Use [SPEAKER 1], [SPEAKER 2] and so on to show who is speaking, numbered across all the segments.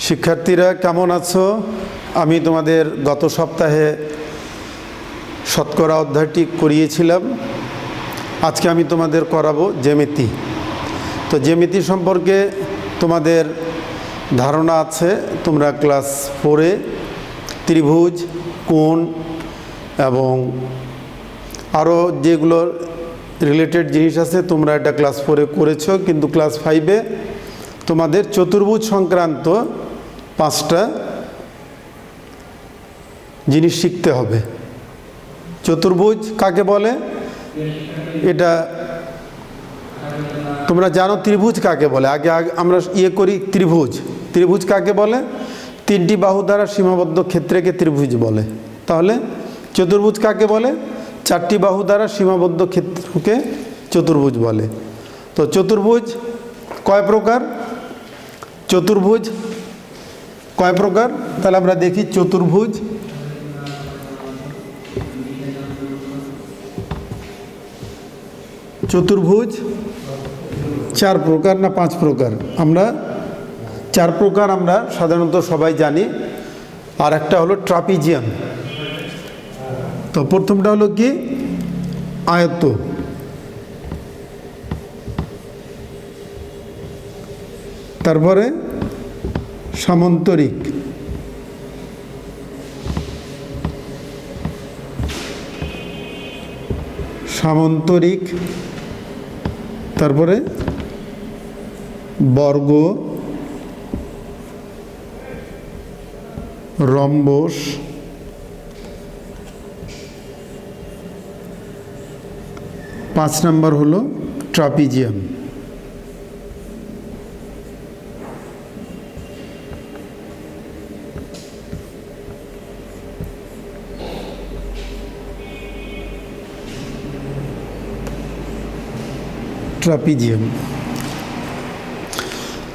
[SPEAKER 1] শিক্ষার্থীরা কেমন আছো? আমি তোমাদের গত সপ্তাহে শতকরা অধ্যায়টি করিয়েছিলাম। আজকে আমি তোমাদের করাবো জ্যামিতি। তো জ্যামিতি সম্পর্কে তোমাদের ধারণা আছে। তোমরা ক্লাস 4-এ ত্রিভুজ, কোণ এবং আরও যেগুলো রিলেটেড জিনিস আছে তোমরা এটা ক্লাস 4-এ করেছো, কিন্তু ক্লাস 5-এ তোমাদের চতুর্ভুজ সংক্রান্ত 5টা জিনিস শিখতে হবে। চতুর্ভুজ কাকে বলে এটা তোমরা জানো। ত্রিভুজ কাকে বলে আগে আমরা করি। ত্রিভুজ কাকে বলে? 3টি বাহু দ্বারা সীমাবদ্ধ ক্ষেত্রকে ত্রিভুজ বলে। তাহলে চতুর্ভুজ কাকে বলে? 4টি বাহু দ্বারা সীমাবদ্ধ ক্ষেত্রকে চতুর্ভুজ বলে। তো চতুর্ভুজ কয় প্রকার? চতুর্ভুজ কয় প্রকার? তাহলে আমরা দেখি চতুর্ভুজ চতুর্ভুজ 4 প্রকার না 5 প্রকার? আমরা 4 প্রকার আমরা সাধারণত সবাই জানি। আর একটা হলো ট্রাপিজিয়াম। তো প্রথমটা হলো কি? আয়ত। তারপরে সামান্তরিক, তারপরে বর্গ, রম্বস, 5 নম্বর হলো ট্রাপিজিয়াম।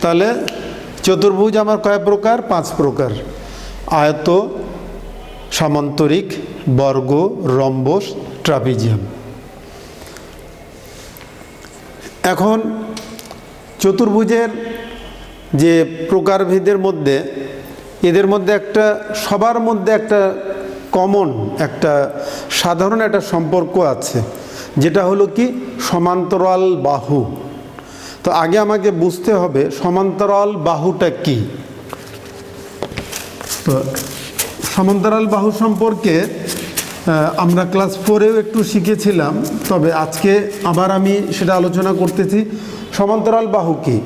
[SPEAKER 1] তাহলে চতুর্ভুজ আমার কয় প্রকার? 5 প্রকার। আয়ত, সামান্তরিক, বর্গ, রম্বস, ট্রাপিজিয়াম। এখন চতুর্ভুজের যে প্রকারভেদের মধ্যে এদের মধ্যে একটা সবার মধ্যে একটা কমন, একটা সাধারণ একটা সম্পর্ক আছে, যেটা হলো কি? সমান্তরাল বাহু। তো আগে আমাকে বুঝতে হবে সমান্তরাল বাহুটা কি। তো সমান্তরাল বাহু সম্পর্কে আমরা ক্লাস 4-এও একটু শিখেছিলাম, তবে আজকে আবার আমি সেটা আলোচনা করতেছি। সমান্তরাল বাহু কি?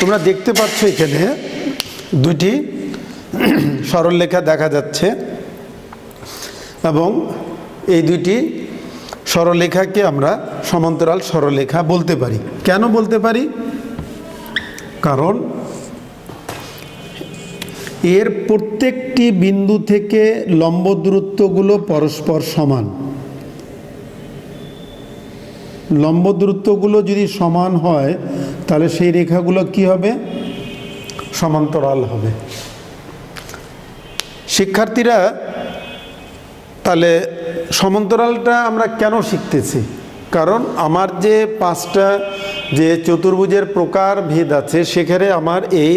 [SPEAKER 1] তোমরা দেখতে পাচ্ছ এখানে 2টি সরলরেখা দেখা যাচ্ছে, এবং এই 2টি সরলরেখাকে আমরা সমান্তরাল সরলরেখা বলতে পারি। কেন বলতে পারি? কারণ এর প্রত্যেকটি বিন্দু থেকে লম্ব দূরত্বগুলো পরস্পর সমান। লম্ব দূরত্বগুলো যদি সমান হয় তাহলে সেই রেখাগুলো কি হবে? সমান্তরাল হবে। শিক্ষার্থীরা, তাহলে সমান্তরালটা আমরা কেন শিখতেছি? কারণ আমার যে 5টা যে চতুর্ভুজের প্রকার ভেদ আছে সেখানে আমার এই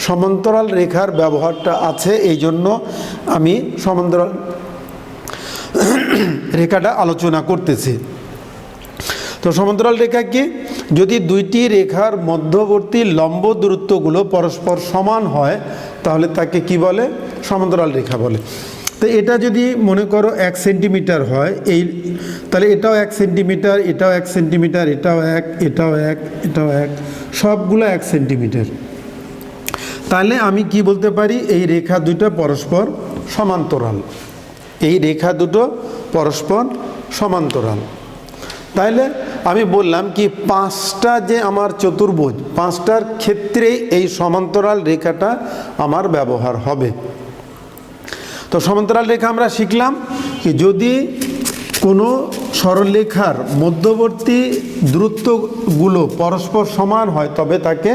[SPEAKER 1] সমান্তরাল রেখার ব্যবহারটা আছে। এই জন্য আমি সমান্তরাল রেখাটা আলোচনা করতেছি। তো সমান্তরাল রেখা কি? যদি 2টি রেখার মধ্যবর্তী লম্ব দূরত্বগুলো পরস্পর সমান হয় তাহলে তাকে কি বলে? সমান্তরাল রেখা বলে। তো এটা যদি মনে করো 1 সেন্টিমিটার হয়, তাহলে এটাও 1 সেন্টিমিটার, এটাও 1 সেন্টিমিটার, এটাও 1, এটাও 1, এটাও 1, সবগুলো 1 সেন্টিমিটার। তাহলে আমি কি বলতে পারি? এই রেখা দুটো পরস্পর সমান্তরাল। এই রেখা দুটো পরস্পর সমান্তরাল। তাহলে আমি বললাম কি 5টা যে আমার চতুর্ভুজ, 5টার ক্ষেত্রে এই সমান্তরাল রেখাটা আমার ব্যবহার হবে। তো সমান্তরাল রেখা আমরা শিখলাম কি যদি কোনো সরলরেখার মধ্যবর্তী দূরত্বগুলো পরস্পর সমান হয় তবে তাকে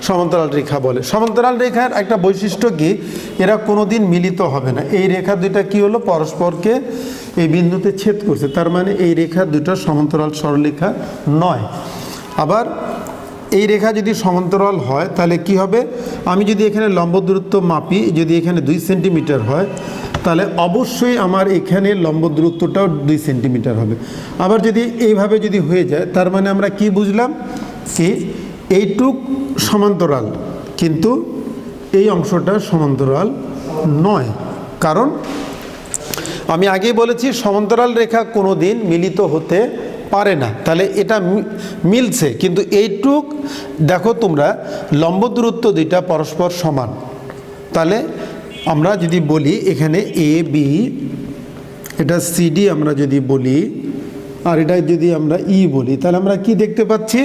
[SPEAKER 1] সমান্তরাল রেখা বলে। সমান্তরাল রেখার একটা বৈশিষ্ট্য কি, এরা কোনোদিন মিলিত হবে না। এই রেখা দুটা কি হলো, পরস্পরকে এই বিন্দুতে ছেদ করছে, তার মানে এই রেখা দুটো সমান্তরাল সরলরেখা নয়। আবার এই রেখা যদি সমান্তরাল হয় তাহলে কি হবে, আমি যদি এখানে লম্ব দূরত্ব মাপি, যদি এখানে 2 সেন্টিমিটার হয় তাহলে অবশ্যই আমার এখানে লম্ব দূরত্বটাও 2 সেন্টিমিটার হবে। আবার যদি এইভাবে যদি হয়ে যায় তার মানে আমরা কি বুঝলাম, কি এইটুক সমান্তরাল কিন্তু এই অংশটা সমান্তরাল নয়। কারণ আমি আগেই বলেছি সমান্তরাল রেখা কোনো দিন মিলিত হতে পারে না। তাহলে এটা মিলছে, কিন্তু এইটুক দেখো তোমরা লম্ব দূরত্ব দুইটা পরস্পর সমান। তাহলে আমরা যদি বলি এখানে এ বি, এটা সিডি আমরা যদি বলি, আর এটা যদি আমরা ই বলি, তাহলে আমরা কি দেখতে পাচ্ছি,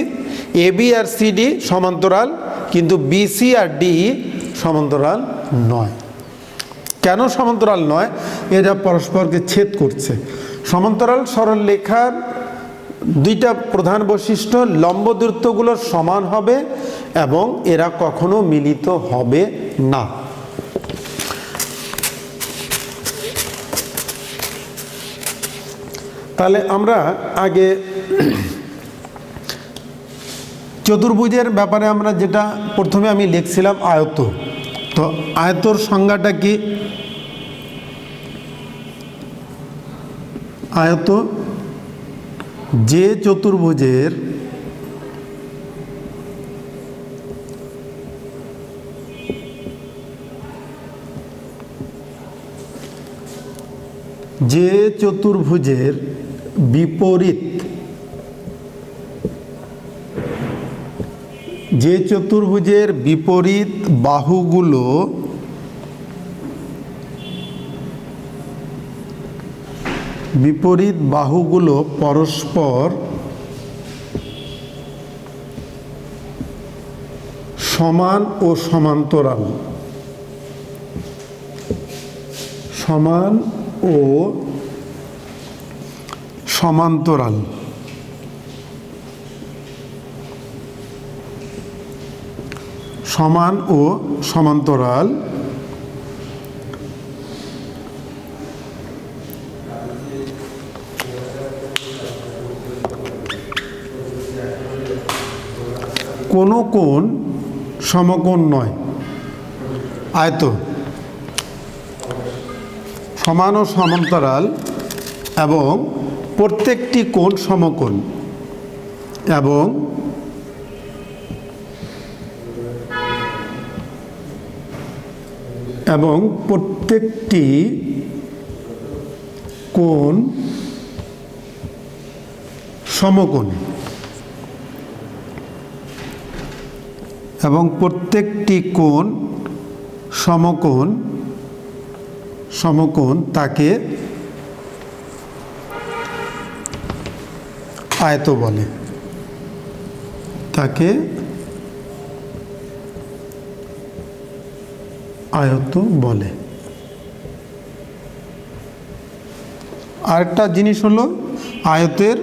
[SPEAKER 1] এ বি আর সিডি সমান্তরাল, কিন্তু বিসি আর ডি সমান্তরাল নয়। কেন সমান্তরাল নয়, এরা পরস্পরকে ছেদ করছে। সমান্তরাল সরলরেখার দুইটা প্রধান বৈশিষ্ট্য, লম্ব দূরত্বগুলো সমান হবে এবং এরা কখনো মিলিত হবে না। তাহলে আমরা আগে চতুর্ভুজের ব্যাপারে আমরা যেটা প্রথমে আমি লিখছিলাম আয়ত। তো আয়তর সংজ্ঞাটা কি, আয়ত যে চতুর্ভুজের বিপরীত, যে চতুর্ভুজের বিপরীত বাহুগুলো পরস্পর সমান ও সমান্তরাল, সমান ও সমান্তরাল, সমান ও সমান্তরাল কোনো কোণ সমকোণ নয়। আয়ত সমান ও সমান্তরাল এবং প্রত্যেকটি কোণ সমকোণ, এবং প্রত্যেকটি কোণ সমকোণ, এবং প্রত্যেকটি কোণ সমকোণ তাকে আয়ত বলে, তাকে আয়ত বলে। আরেকটা জিনিস হলো আয়তের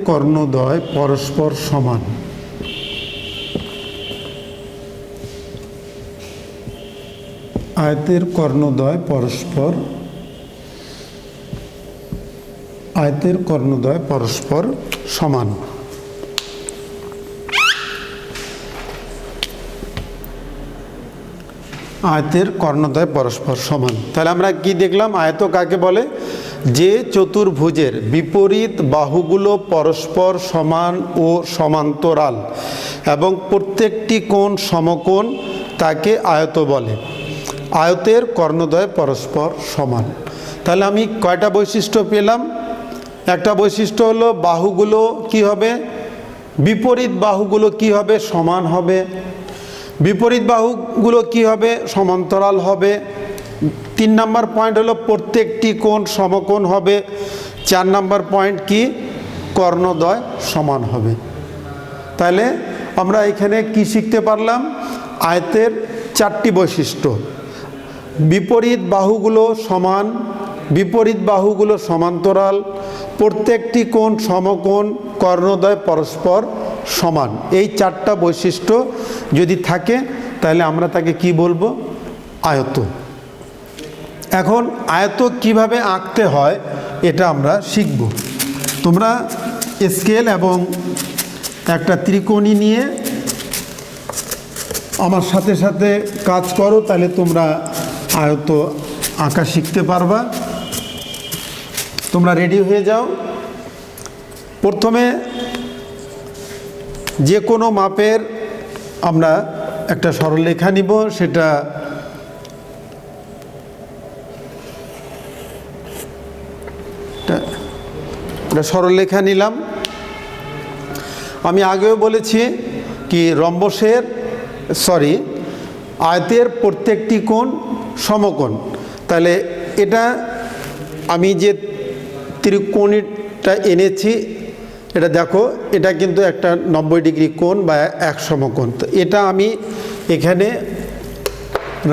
[SPEAKER 1] কর্ণদ্বয় পরস্পর সমান। আয়তের কর্ণদ্বয় পরস্পর সমান। আয়তের কর্ণদ্বয় পরস্পর সমান। তাহলে আমরা কি দেখলাম, আয়ত কাকে বলে, যে চতুর্ভুজের বিপরীত বাহুগুলো পরস্পর সমান ও সমান্তরাল এবং প্রত্যেকটি কোণ সমকোণ তাকে আয়ত বলে। আয়তের কর্ণদ্বয় পরস্পর সমান। তাহলে আমি কয়টা বৈশিষ্ট্য পেলাম, একটা বৈশিষ্ট্য হলো বাহুগুলো কি হবে, বিপরীত বাহুগুলো কি হবে, সমান হবে। বিপরীত বাহুগুলো কি হবে, সমান্তরাল হবে। 3 নম্বর পয়েন্ট হলো প্রত্যেকটি কোণ সমকোণ হবে। 4 নম্বর পয়েন্ট কি, কর্ণদ্বয় সমান হবে। তাহলে আমরা এখানে কি শিখতে পারলাম? আয়তের চারটি বৈশিষ্ট্য: বিপরীত বাহুগুলো সমান, বিপরীত বাহুগুলো সমান্তরাল, প্রত্যেকটি কোণ সমকোণ, কর্ণদ্বয় পরস্পর সমান। এই চারটা বৈশিষ্ট্য যদি থাকে তাহলে আমরা তাকে কি বলবো? আয়ত। এখন আয়ত কিভাবে আঁকতে হয় এটা আমরা শিখব। তোমরা স্কেল এবং একটা ত্রিকোণী নিয়ে আমার সাথে সাথে কাজ করো, তাহলে তোমরা আয়ত আঁকা শিখতে পারবা। তোমরা রেডি হয়ে যাও। প্রথমে যে কোনো মাপের আমরা একটা সরলরেখা নিব, সেটা সরলরেখা নিলাম। আমি আগেও বলেছি কি আয়তের প্রত্যেকটি কোণ সমকোণ। তাহলে এটা আমি যে ত্রিকোণীটা এনেছি, এটা দেখো, এটা কিন্তু একটা 90 ডিগ্রি কোণ বা এক সমকোণ। তো এটা আমি এখানে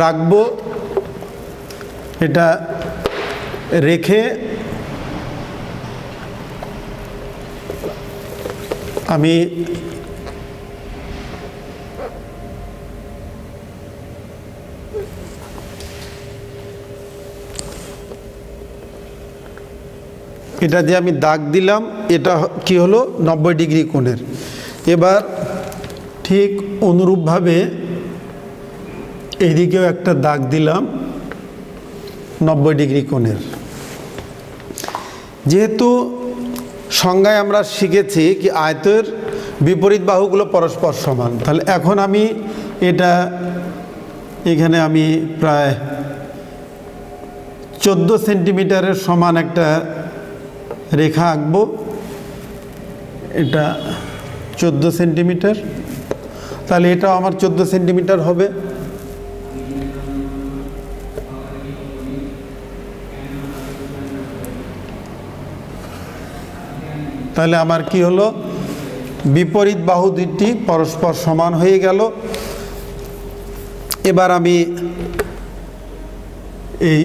[SPEAKER 1] রাখবো। এটা রেখে আমি এটা যে আমি দাগ দিলাম, এটা কি হলো? 90 ডিগ্রি কোণের। এবার ঠিক অনুরূপভাবে এইদিকেও একটা দাগ দিলাম 90 ডিগ্রি কোণের। যেহেতু সংজ্ঞায় আমরা শিখেছি কি আয়তের বিপরীত বাহুগুলো পরস্পর সমান, তাহলে এখন আমি এটা এখানে আমি প্রায় 14 সেন্টিমিটারের সমান একটা রেখা আঁকবো। এটা 14 সেন্টিমিটার, তাহলে এটাও আমার 14 সেন্টিমিটার হবে। তাহলে আমার কি হলো? বিপরীত বাহু দুটি পরস্পর সমান হয়ে গেল। এবার আমি এই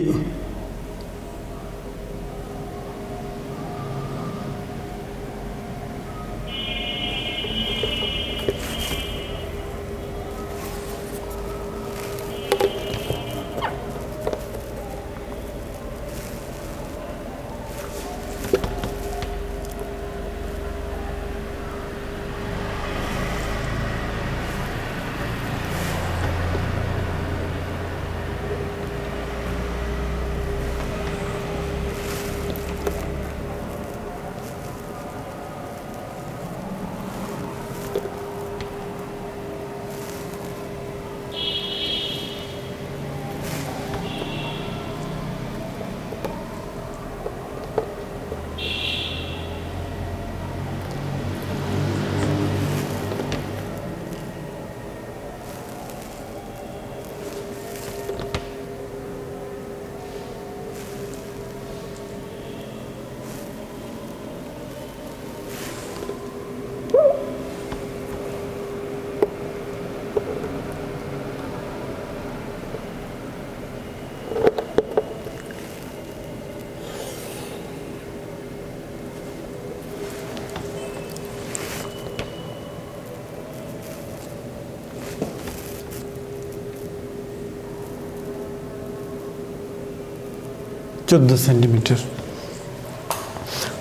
[SPEAKER 1] চোদ্দ সেন্টিমিটার।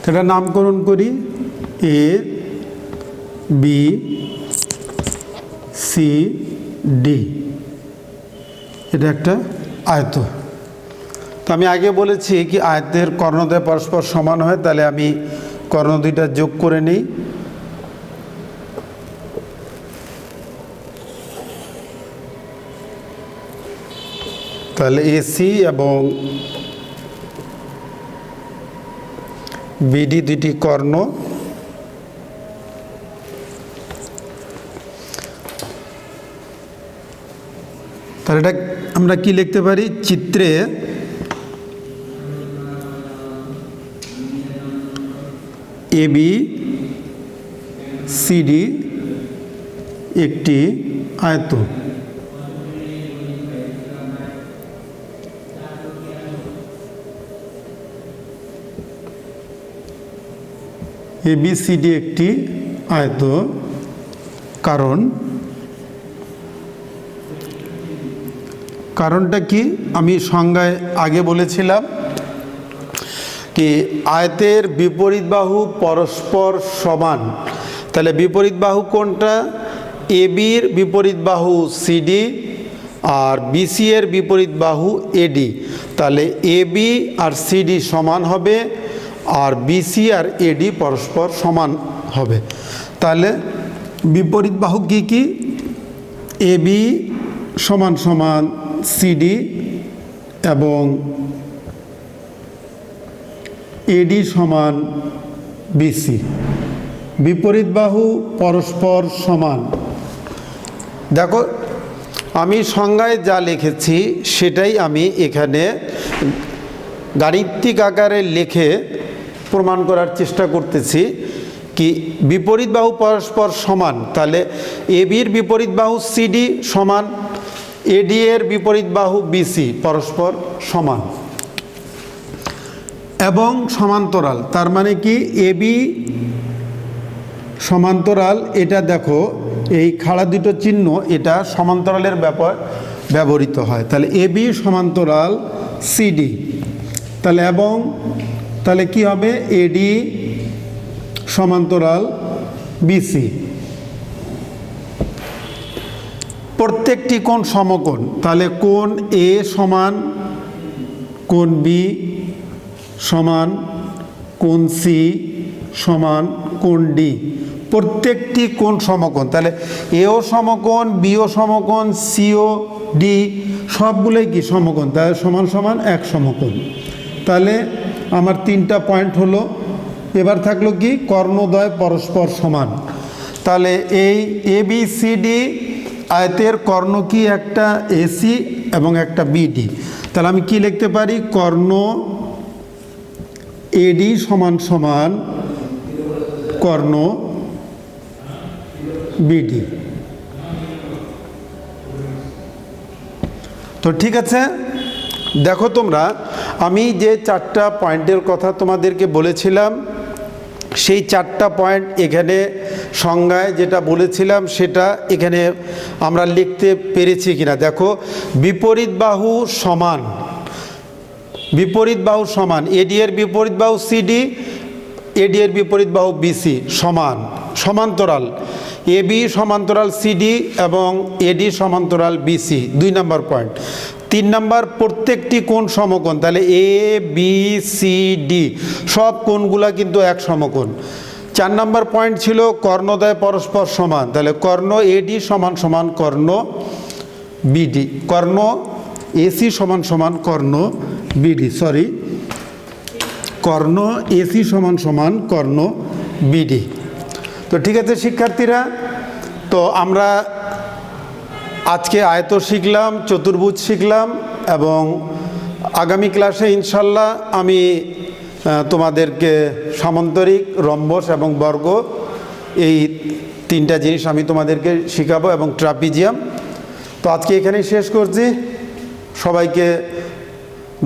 [SPEAKER 1] এটা নামকরণ করি এ বি সি ডি। এটা একটা আয়ত। তো আমি আগে বলেছি কি আয়তের কর্ণদ্বয় পরস্পর সমান হয়, তাহলে আমি কর্ণ দুইটা যোগ করে নিই। তাহলে এসি এবং বিডি দুইটি কর্ণ। তাহলে এটা আমরা কি লিখতে পারি? চিত্রে এবি সিডি একটি আয়ত। ABCD একটি আয়ত, কারণটা কি আমি সংজ্ঞায় আগে বলেছিলাম কি আয়তের বিপরীত বাহু পরস্পর সমান। তাহলে বিপরীত বাহু কোনটা? ABর বিপরীত বাহু CD আর BC এর বিপরীত বাহু AD। তাহলে AB আর CD সমান হবে আর BC আর AD পরস্পর সমান হবে। তাহলে বিপরীত বাহু কি কি? AB সমান সমান CD এবং AD সমান BC। বিপরীত বাহু পরস্পর সমান। দেখো আমি সংজ্ঞায় যা লিখেছি সেটাই আমি এখানে গাণিতিক আকারে লিখে প্রমাণ করার চেষ্টা করতেছি কি বিপরীত বাহু পরস্পর সমান। তাহলে ABর বিপরীত বাহু CD সমান AD এর বিপরীত বাহু BC পরস্পর সমান এবং সমান্তরাল। তার মানে কি AB সমান্তরাল, এটা দেখো এই খাড়া দুটো চিহ্ন এটা সমান্তরালের ব্যবহৃত হয়। তাহলে AB সমান্তরাল CD। তাহলে এবং তাহলে কি হবে? AD সমান্তরাল BC। প্রত্যেকটি কোণ সমকোণ। তাহলে কোণ A সমান কোণ B সমান কোণ C সমান কোণ D। প্রত্যেকটি কোণ সমকোণ। তাহলে এও সমকোণ, বিও সমকোণ, সিও ডি সবগুলোই কি সমকোণ। তাহলে সমান সমান এক সমকোণ। তাহলে আমার 3টা পয়েন্ট হলো। এবার থাকলো কি কর্ণদ্বয় পরস্পর সমান। তাহলে এই ABCD আয়তের কর্ণ কি? একটা AC এবং একটা BD। তাহলে আমি কি লিখতে পারি? কর্ণ AD সমান সমান কর্ণ BD। তো ঠিক আছে, দেখো তোমরা আমি যে 4টা পয়েন্টের কথা তোমাদেরকে বলেছিলাম সেই 4টা পয়েন্ট এখানে সংজ্ঞায় যেটা বলেছিলাম সেটা এখানে আমরা লিখতে পেরেছি কিনা দেখো। বিপরীত বাহু সমান, বিপরীত বাহু সমান AD এর বিপরীত বাহু CD, AD এর বিপরীত বাহু BC সমান। সমান্তরাল AB সমান্তরাল CD এবং AD সমান্তরাল BC 2 নম্বর পয়েন্ট। 3 নম্বর প্রত্যেকটি কোণ সমকোণ। তাহলে ABCD সব কোণগুলা কিন্তু এক সমকোণ। 4 নম্বর পয়েন্ট ছিল কর্ণদ্বয় পরস্পর সমান। তাহলে কর্ণ AD সমান সমান কর্ণ BD, কর্ণ AC সমান সমান কর্ণ BD, কর্ণ AC সমান সমান কর্ণ BD। তো ঠিক আছে শিক্ষার্থীরা, তো আমরা আজকে আয়ত শিখলাম, চতুর্ভুজ শিখলাম এবং আগামী ক্লাসে ইনশাল্লাহ আমি তোমাদেরকে সামান্তরিক, রম্বস এবং বর্গ এই 3টা জিনিস আমি তোমাদেরকে শেখাবো এবং ট্রাপিজিয়াম। তো আজকে এখানেই শেষ করছি। সবাইকে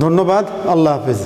[SPEAKER 1] ধন্যবাদ। আল্লাহ হাফেজ।